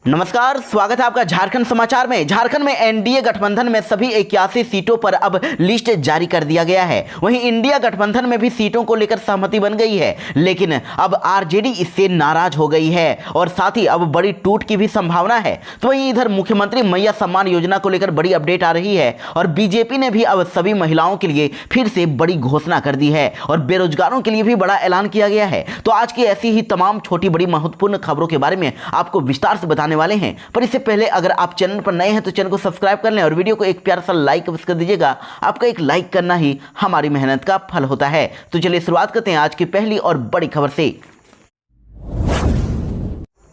नमस्कार, स्वागत है आपका झारखंड समाचार में। झारखंड में एनडीए गठबंधन में सभी 81 सीटों पर अब लिस्ट जारी कर दिया गया है। वहीं इंडिया गठबंधन में भी सीटों को लेकर सहमति बन गई है, लेकिन अब आरजेडी इससे नाराज हो गई है और साथ ही अब बड़ी टूट की भी संभावना है। तो वहीं इधर मुख्यमंत्री मैया सम्मान योजना को लेकर बड़ी अपडेट आ रही है और बीजेपी ने भी अब सभी महिलाओं के लिए फिर से बड़ी घोषणा कर दी है और बेरोजगारों के लिए भी बड़ा ऐलान किया गया है। तो आज की ऐसी ही तमाम छोटी बड़ी महत्वपूर्ण खबरों के बारे में आपको विस्तार से बताने वाले हैं। पर इससे पहले अगर आप चैनल पर नए हैं तो चैनल को सब्सक्राइब कर लें और वीडियो को एक प्यारा सा लाइक कर दीजिएगा। आपका एक लाइक करना ही हमारी मेहनत का फल होता है। तो चलिए शुरुआत करते हैं आज की पहली और बड़ी खबर से।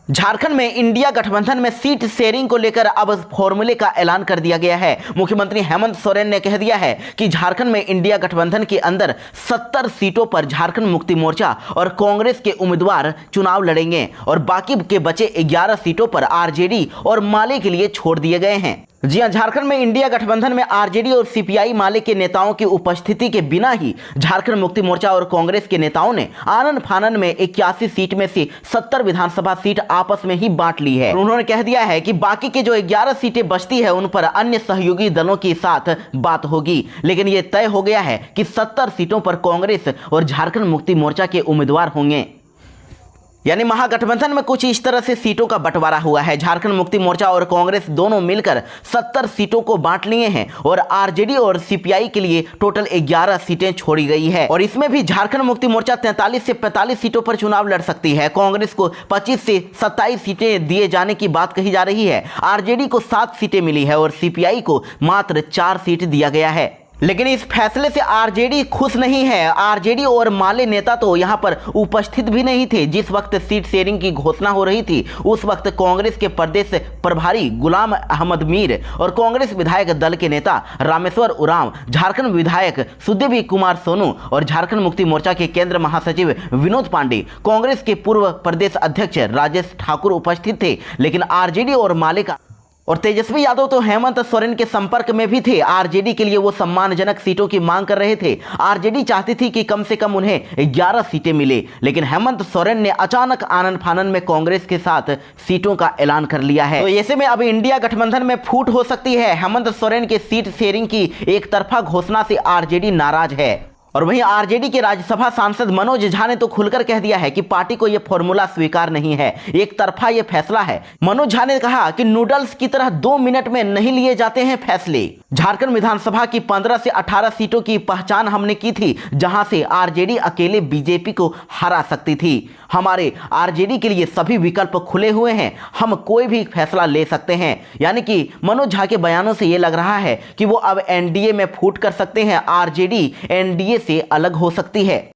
झारखंड में इंडिया गठबंधन में सीट शेयरिंग को लेकर अब फॉर्मूले का ऐलान कर दिया गया है। मुख्यमंत्री हेमंत सोरेन ने कह दिया है कि झारखंड में इंडिया गठबंधन के अंदर 70 सीटों पर झारखंड मुक्ति मोर्चा और कांग्रेस के उम्मीदवार चुनाव लड़ेंगे और बाकी के बचे 11 सीटों पर आरजेडी और माले के लिए छोड़ दिए गए हैं। जी हां, झारखंड में इंडिया गठबंधन में आरजेडी और सीपीआई माले के नेताओं की उपस्थिति के बिना ही झारखंड मुक्ति मोर्चा और कांग्रेस के नेताओं ने आनन फानन में 81 सीट में से 70 विधानसभा सीट आपस में ही बांट ली है। उन्होंने कह दिया है कि बाकी के जो 11 सीटें बचती है उन पर अन्य सहयोगी दलों के साथ बात होगी, लेकिन यह तय हो गया है कि 70 सीटों पर कांग्रेस और झारखंड मुक्ति मोर्चा के उम्मीदवार होंगे। यानी महागठबंधन में कुछ इस तरह से सीटों का बंटवारा हुआ है। झारखंड मुक्ति मोर्चा और कांग्रेस दोनों मिलकर 70 सीटों को बांट लिए हैं और आरजेडी और सीपीआई के लिए टोटल 11 सीटें छोड़ी गई है और इसमें भी झारखंड मुक्ति मोर्चा 43 से 45 सीटों पर चुनाव लड़ सकती है। कांग्रेस को 25 से 27 सीटें दिए जाने की बात कही जा रही है। आरजेडी को 7 सीटें मिली है और सीपीआई को मात्र 4 सीट दिया गया है। लेकिन इस फैसले से आरजेडी खुश नहीं है। आरजेडी और माले नेता तो यहां पर उपस्थित भी नहीं थे जिस वक्त सीट शेयरिंग की घोषणा हो रही थी। उस वक्त कांग्रेस के प्रदेश प्रभारी गुलाम अहमद मीर और कांग्रेस विधायक दल के नेता रामेश्वर उरांव, झारखंड विधायक सुदेवी कुमार सोनू और झारखंड मुक्ति मोर्चा के केंद्र महासचिव विनोद पांडे, कांग्रेस के पूर्व प्रदेश अध्यक्ष राजेश ठाकुर उपस्थित थे। लेकिन आरजेडी और माले का और तेजस्वी यादव तो हेमंत सोरेन के संपर्क में भी थे। आरजेडी के लिए वो सम्मानजनक सीटों की मांग कर रहे थे। आरजेडी चाहती थी कि कम से कम उन्हें 11 सीटें मिले, लेकिन हेमंत सोरेन ने अचानक आनन फानन में कांग्रेस के साथ सीटों का ऐलान कर लिया है। तो ऐसे में अब इंडिया गठबंधन में फूट हो सकती है। हेमंत सोरेन के सीट शेयरिंग की एक तरफा घोषणा से आरजेडी नाराज है और वहीं आरजेडी के राज्यसभा सांसद मनोज झा ने तो खुलकर कह दिया है कि पार्टी को यह फॉर्मूला स्वीकार नहीं है, एक तरफा यह फैसला है। मनोज झा ने कहा कि नूडल्स की तरह 2 मिनट में नहीं लिए जाते हैं फैसले। झारखंड विधानसभा की 15 से 18 सीटों की पहचान हमने की थी जहां से आरजेडी अकेले बीजेपी को हरा सकती थी। हमारे आरजेडी के लिए सभी विकल्प खुले हुए हैं, हम कोई भी फैसला ले सकते हैं। यानी कि मनोज झा के बयानों से यह लग रहा है कि वो अब एनडीए में फूट कर सकते हैं। आरजेडी एनडीए से अलग हो सकती है।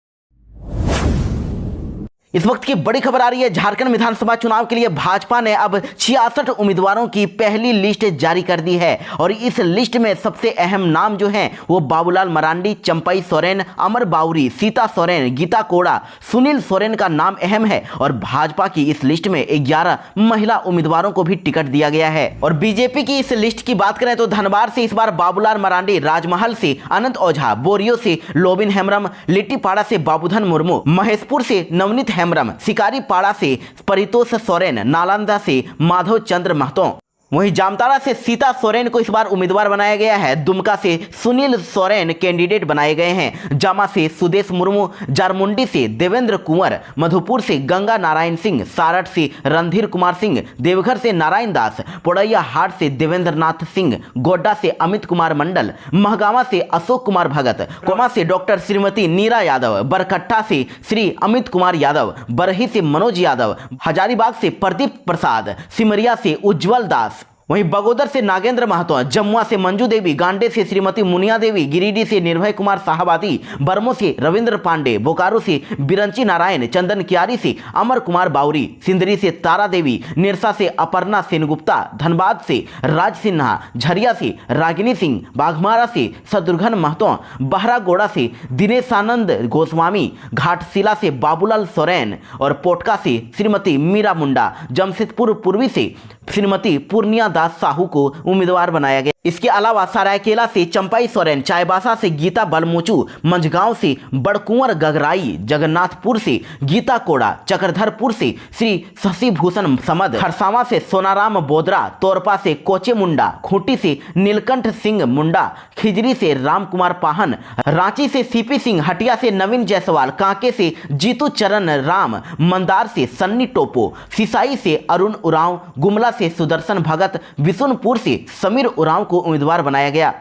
इस वक्त की बड़ी खबर आ रही है। झारखंड विधानसभा चुनाव के लिए भाजपा ने अब 66 उम्मीदवारों की पहली लिस्ट जारी कर दी है और इस लिस्ट में सबसे अहम नाम जो हैं वो बाबूलाल मरांडी, चंपई सोरेन, अमर बाउरी, सीता सोरेन, गीता कोड़ा, सुनील सोरेन का नाम अहम है और भाजपा की इस लिस्ट में 11 महिला उम्मीदवारों को भी टिकट दिया गया है। और बीजेपी की इस लिस्ट की बात करें तो धनबाद से इस बार बाबूलाल मरांडी, राजमहल से अनंत ओझा, बोरियो से लोबिन हेम्ब्रम, लिट्टीपाड़ा से बाबूधन मुर्मू, महेशपुर से नवनीत हेम्ब्रम, शिकारी पाड़ा से परितोष सोरेन, नालंदा से माधव चंद्र महतो, वहीं जामताड़ा से सीता सोरेन को इस बार उम्मीदवार बनाया गया है। दुमका से सुनील सोरेन कैंडिडेट बनाए गए हैं। जामा से सुदेश मुर्मू, जारमुंडी से देवेंद्र कुंवर, मधुपुर से गंगा नारायण सिंह, सारठ से रणधीर कुमार सिंह, देवघर से नारायण दास, पोड़ैया हाट से देवेंद्र नाथ सिंह, गोड्डा से अमित कुमार मंडल, महगामा से अशोक कुमार भगत, कोमा से डॉक्टर श्रीमती नीरा यादव, बरकट्टा से श्री अमित कुमार यादव, बरही से मनोज यादव, हजारीबाग से प्रदीप प्रसाद, सिमरिया से उज्जवल दास, वहीं बगोदर से नागेंद्र महतो, जमुआ से मंजू देवी, गांडे से श्रीमती मुनिया देवी, गिरिडीह से निर्भय कुमार साहबादी, बरमो से रविंद्र पांडे, बोकारो से बिरंची नारायण, चंदन कियारी से अमर कुमार बाउरी, सिंदरी से तारा देवी, निरसा से अपर्णा सेनगुप्ता, धनबाद से राज सिन्हा, झरिया से रागिनी सिंह, बाघमारा से शत्रुघ्न महतो, बहरागोड़ा से दिनेशानंद गोस्वामी, घाटशिला से बाबूलाल सोरेन और पोटका से श्रीमती मीरा मुंडा, जमशेदपुर पूर्वी से श्रीमती पूर्णिया दास साहू को उम्मीदवार बनाया गया। इसके अलावा सरायकेला से चंपाई सोरेन, चाईबासा से गीता बलमोचू, मंझगांव से बड़कुंवर गगराई, जगन्नाथपुर से गीता कोड़ा, चक्रधरपुर से श्री शशि भूषण समद, खरसावां से सोनाराम बोदरा, तोरपा से कोचे मुंडा, खूंटी से नीलकंठ सिंह मुंडा, खिजरी से राम कुमार पाहन, रांची से सीपी सिंह, हटिया से नवीन जायसवाल, कांके से जीतू चरण राम, मंदार से सन्नी टोपो, सिसाई से अरुण उरांव, गुमला से सुदर्शन भगत, विशुनपुर से समीर उरांव को उम्मीदवार बनाया गया।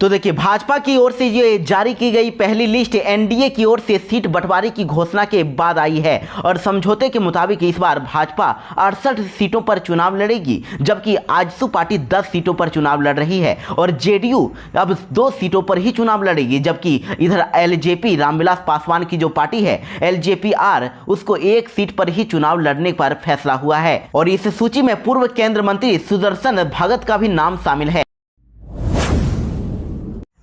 तो देखिए, भाजपा की ओर से ये जारी की गई पहली लिस्ट एनडीए की ओर से सीट बंटवारे की घोषणा के बाद आई है और समझौते के मुताबिक इस बार भाजपा 68 सीटों पर चुनाव लड़ेगी, जबकि आजसू पार्टी 10 सीटों पर चुनाव लड़ रही है और जेडीयू अब 2 सीटों पर ही चुनाव लड़ेगी, जबकि इधर एलजेपी रामविलास पासवान की जो पार्टी है एलजेपीआर, उसको 1 सीट पर ही चुनाव लड़ने पर फैसला हुआ है और इस सूची में पूर्व केंद्रीय मंत्री सुदर्शन भगत का भी नाम शामिल है।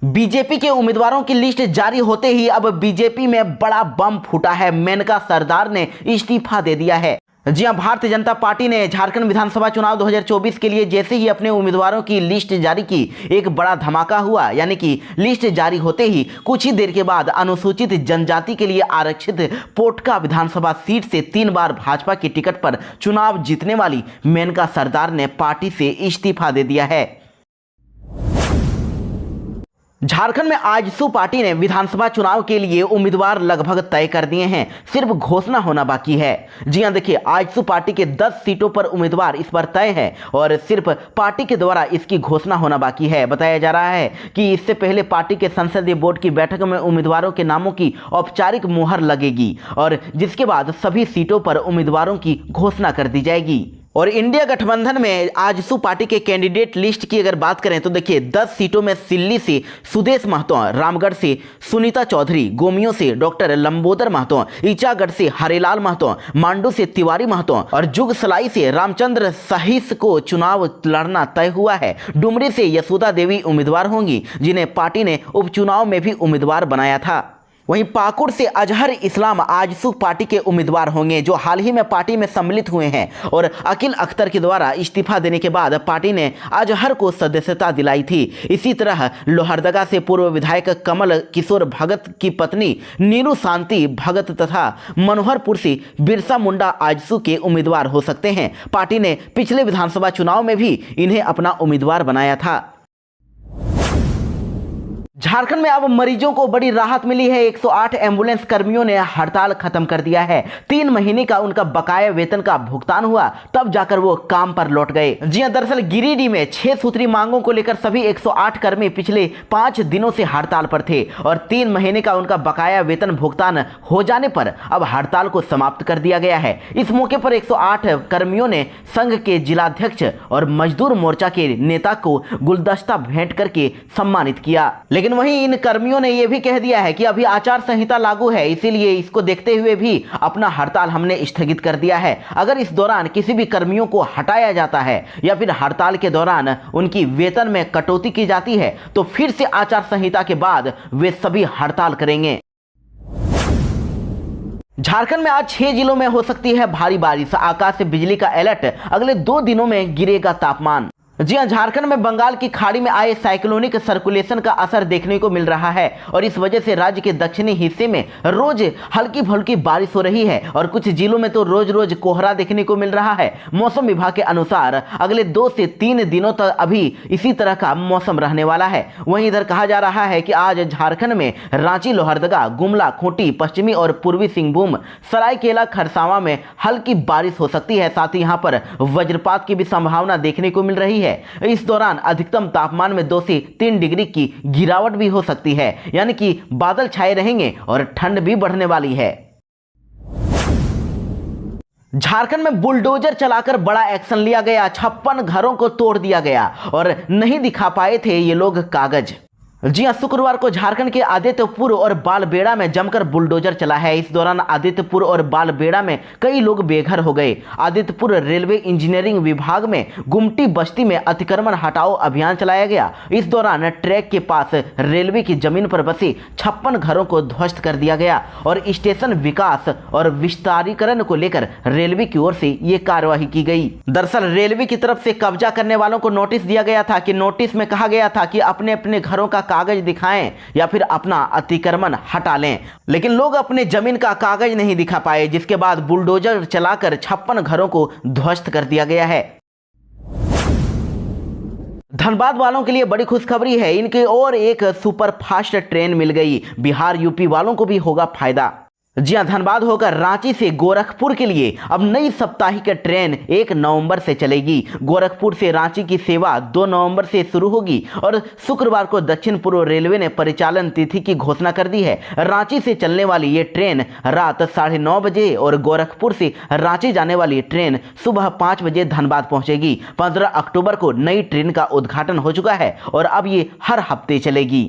बीजेपी के उम्मीदवारों की लिस्ट जारी होते ही अब बीजेपी में बड़ा बम फूटा है। मेनका सरदार ने इस्तीफा दे दिया है। जी हां, भारतीय जनता पार्टी ने झारखंड विधानसभा चुनाव 2024 के लिए जैसे ही अपने उम्मीदवारों की लिस्ट जारी की, एक बड़ा धमाका हुआ। यानी कि लिस्ट जारी होते ही कुछ ही देर के बाद अनुसूचित जनजाति के लिए आरक्षित पोटका विधानसभा सीट से 3 बार भाजपा की टिकट पर चुनाव जीतने वाली मेनका सरदार ने पार्टी से इस्तीफा दे दिया है। झारखंड में आजसू पार्टी ने विधानसभा चुनाव के लिए उम्मीदवार लगभग तय कर दिए हैं, सिर्फ घोषणा होना बाकी है। जी हां, देखिए, आजसू पार्टी के 10 सीटों पर उम्मीदवार इस बार तय है और सिर्फ पार्टी के द्वारा इसकी घोषणा होना बाकी है। बताया जा रहा है कि इससे पहले पार्टी के संसदीय बोर्ड की बैठक में उम्मीदवारों के नामों की औपचारिक मुहर लगेगी और जिसके बाद सभी सीटों पर उम्मीदवारों की घोषणा कर दी जाएगी। और इंडिया गठबंधन में आजसू पार्टी के कैंडिडेट लिस्ट की अगर बात करें तो देखिए, 10 सीटों में सिल्ली से सुदेश महतो, रामगढ़ से सुनीता चौधरी, गोमियों से डॉक्टर लंबोदर महतो, ईचागढ़ से हरेलाल महतो, मांडू से तिवारी महतो और जुगसलाई से रामचंद्र सहिस को चुनाव लड़ना तय हुआ है। डुमरी से यशोदा देवी उम्मीदवार होंगी, जिन्हें पार्टी ने उपचुनाव में भी उम्मीदवार बनाया था। वहीं पाकुड़ से अजहर इस्लाम आजसू पार्टी के उम्मीदवार होंगे, जो हाल ही में पार्टी में सम्मिलित हुए हैं और अकील अख्तर के द्वारा इस्तीफा देने के बाद पार्टी ने अजहर को सदस्यता दिलाई थी। इसी तरह लोहरदगा से पूर्व विधायक कमल किशोर भगत की पत्नी नीरू शांति भगत तथा मनोहरपुर से बिरसा मुंडा आजसू के उम्मीदवार हो सकते हैं। पार्टी ने पिछले विधानसभा चुनाव में भी इन्हें अपना उम्मीदवार बनाया था। झारखंड में अब मरीजों को बड़ी राहत मिली है। 108 एम्बुलेंस कर्मियों ने हड़ताल खत्म कर दिया है। 3 महीने का उनका बकाया वेतन का भुगतान हुआ, तब जाकर वो काम पर लौट गए। जी हां, दरअसल गिरिडीह में 6 सूत्री मांगों को लेकर सभी 108 कर्मी पिछले 5 दिनों से हड़ताल पर थे और 3 महीने का उनका बकाया वेतन भुगतान हो जाने पर अब हड़ताल को समाप्त कर दिया गया है। इस मौके पर 108 कर्मियों ने संघ के जिलाध्यक्ष और मजदूर मोर्चा के नेता को गुलदस्ता भेंट करके सम्मानित किया। लेकिन वहीं इन कर्मियों ने यह भी कह दिया है कि अभी आचार संहिता लागू है, इसीलिए इसको देखते हुए भी अपना हड़ताल हमने स्थगित कर दिया है। अगर इस दौरान किसी भी कर्मियों को हटाया जाता है या फिर हड़ताल के दौरान उनकी वेतन में कटौती की जाती है तो फिर से आचार संहिता के बाद वे सभी हड़ताल करेंगे। झारखंड में आज 6 जिलों में हो सकती है भारी बारिश, आकाश से बिजली का अलर्ट, अगले 2 दिनों में गिरेगा तापमान। जी हां, झारखंड में बंगाल की खाड़ी में आए साइक्लोनिक सर्कुलेशन का असर देखने को मिल रहा है और इस वजह से राज्य के दक्षिणी हिस्से में रोज हल्की फुल्की बारिश हो रही है और कुछ जिलों में तो रोज रोज कोहरा देखने को मिल रहा है। मौसम विभाग के अनुसार अगले 2 से 3 दिनों तक अभी इसी तरह का मौसम रहने वाला है। वहीं इधर कहा जा रहा है कि आज झारखंड में रांची, लोहरदगा, गुमला, खूंटी, पश्चिमी और पूर्वी सिंहभूम, सरायकेला, खरसावां में हल्की बारिश हो सकती है। साथ ही यहां पर वज्रपात की भी संभावना देखने को मिल रही है। इस दौरान अधिकतम तापमान में 2 से 3 डिग्री की गिरावट भी हो सकती है, यानी कि बादल छाए रहेंगे और ठंड भी बढ़ने वाली है। झारखंड में बुलडोजर चलाकर बड़ा एक्शन लिया गया। 56 घरों को तोड़ दिया गया और नहीं दिखा पाए थे ये लोग कागज। जी हां, शुक्रवार को झारखंड के आदित्यपुर और बालबेड़ा में जमकर बुलडोजर चला है। इस दौरान आदित्यपुर और बालबेड़ा में कई लोग बेघर हो गए। आदित्यपुर रेलवे इंजीनियरिंग विभाग में गुमटी बस्ती में अतिक्रमण हटाओ अभियान चलाया गया। इस दौरान ट्रैक के पास रेलवे की जमीन पर बसे 56 घरों को ध्वस्त कर दिया गया और स्टेशन विकास और विस्तारीकरण को लेकर रेलवे की ओर से ये कार्यवाही की गई। दरअसल रेलवे की तरफ से कब्जा करने वालों को नोटिस दिया गया था कि नोटिस में कहा गया था कि अपने अपने घरों का कागज दिखाएं या फिर अपना अतिक्रमण हटा लें, लेकिन लोग अपने जमीन का कागज नहीं दिखा पाए, जिसके बाद बुलडोजर चलाकर 56 घरों को ध्वस्त कर दिया गया है। धनबाद वालों के लिए बड़ी खुशखबरी है, इनकी और एक सुपरफास्ट ट्रेन मिल गई। बिहार यूपी वालों को भी होगा फायदा। जी हां, धनबाद होकर रांची से गोरखपुर के लिए अब नई साप्ताहिक ट्रेन 1 नवंबर से चलेगी। गोरखपुर से रांची की सेवा 2 नवंबर से शुरू होगी और शुक्रवार को दक्षिण पूर्व रेलवे ने परिचालन तिथि की घोषणा कर दी है। रांची से चलने वाली ये ट्रेन रात 9:30 बजे और गोरखपुर से रांची जाने वाली ट्रेन सुबह 5 बजे धनबाद पहुंचेगी। 15 अक्टूबर को नई ट्रेन का उद्घाटन हो चुका है और अब ये हर हफ्ते चलेगी।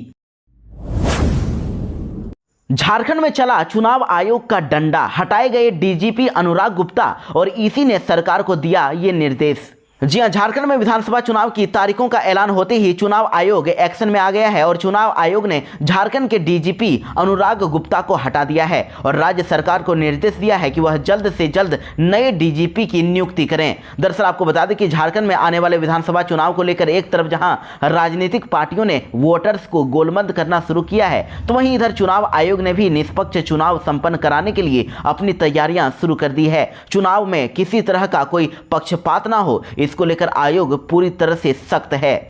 झारखंड में चला चुनाव आयोग का डंडा, हटाए गए डीजीपी अनुराग गुप्ता और ईसी ने सरकार को दिया ये निर्देश। जी हां, झारखंड में विधानसभा चुनाव की तारीखों का ऐलान होते ही चुनाव आयोग एक्शन में आ गया है और चुनाव आयोग ने झारखंड के डीजीपी अनुराग गुप्ता को हटा दिया है और राज्य सरकार को निर्देश दिया है कि वह जल्द से जल्द नए डीजीपी की नियुक्ति करें। दरअसल आपको बता दें कि झारखंड में आने वाले विधानसभा चुनाव को लेकर एक तरफ जहां राजनीतिक पार्टियों ने वोटर्स को गोलबंद करना शुरू किया है, तो वहीं इधर चुनाव आयोग ने भी निष्पक्ष चुनाव संपन्न कराने के लिए अपनी तैयारियां शुरू कर दी है। चुनाव में किसी तरह का कोई पक्षपात ना हो, इसको लेकर आयोग पूरी तरह से सख्त है।